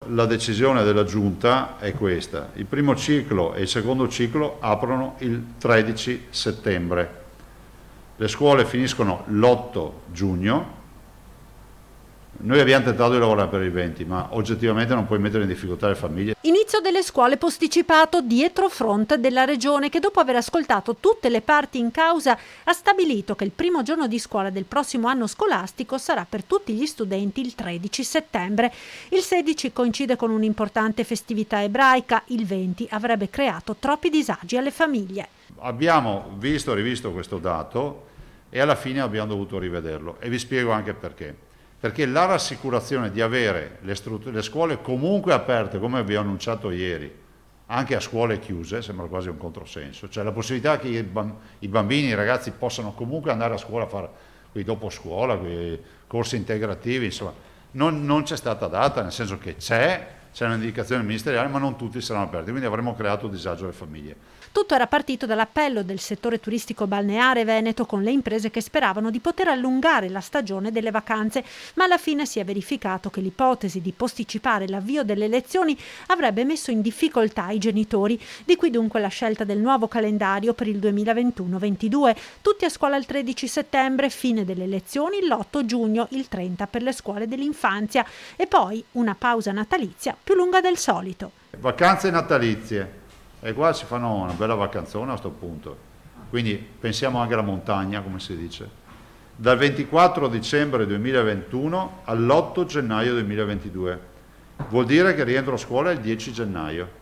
la decisione della Giunta è questa: il primo ciclo e il secondo ciclo aprono il 13 settembre, le scuole finiscono l'8 giugno. Noi abbiamo tentato di lavorare per il 20, ma oggettivamente non puoi mettere in difficoltà le famiglie. Inizio delle scuole posticipato dietro front della Regione, che dopo aver ascoltato tutte le parti in causa ha stabilito che il primo giorno di scuola del prossimo anno scolastico sarà per tutti gli studenti il 13 settembre. Il 16 coincide con un'importante festività ebraica, il 20 avrebbe creato troppi disagi alle famiglie. Abbiamo visto e rivisto questo dato e alla fine abbiamo dovuto rivederlo, e vi spiego anche perché. Perché la rassicurazione di avere le scuole comunque aperte, come vi ho annunciato ieri, anche a scuole chiuse, sembra quasi un controsenso, cioè la possibilità che i bambini, i ragazzi possano comunque andare a scuola a fare quei dopo scuola, quei corsi integrativi, insomma, non c'è stata data, nel senso che c'è un'indicazione ministeriale, ma non tutti saranno aperti, quindi avremmo creato disagio alle famiglie. Tutto era partito dall'appello del settore turistico balneare veneto con le imprese che speravano di poter allungare la stagione delle vacanze, ma alla fine si è verificato che l'ipotesi di posticipare l'avvio delle lezioni avrebbe messo in difficoltà i genitori, di qui dunque la scelta del nuovo calendario per il 2021-22, tutti a scuola il 13 settembre, fine delle lezioni l'8 giugno, il 30 per le scuole dell'infanzia e poi una pausa natalizia più lunga del solito. Vacanze natalizie. E qua si fanno una bella vacanzona a sto punto, quindi pensiamo anche alla montagna, come si dice, dal 24 dicembre 2021 all'8 gennaio 2022, vuol dire che rientro a scuola il 10 gennaio.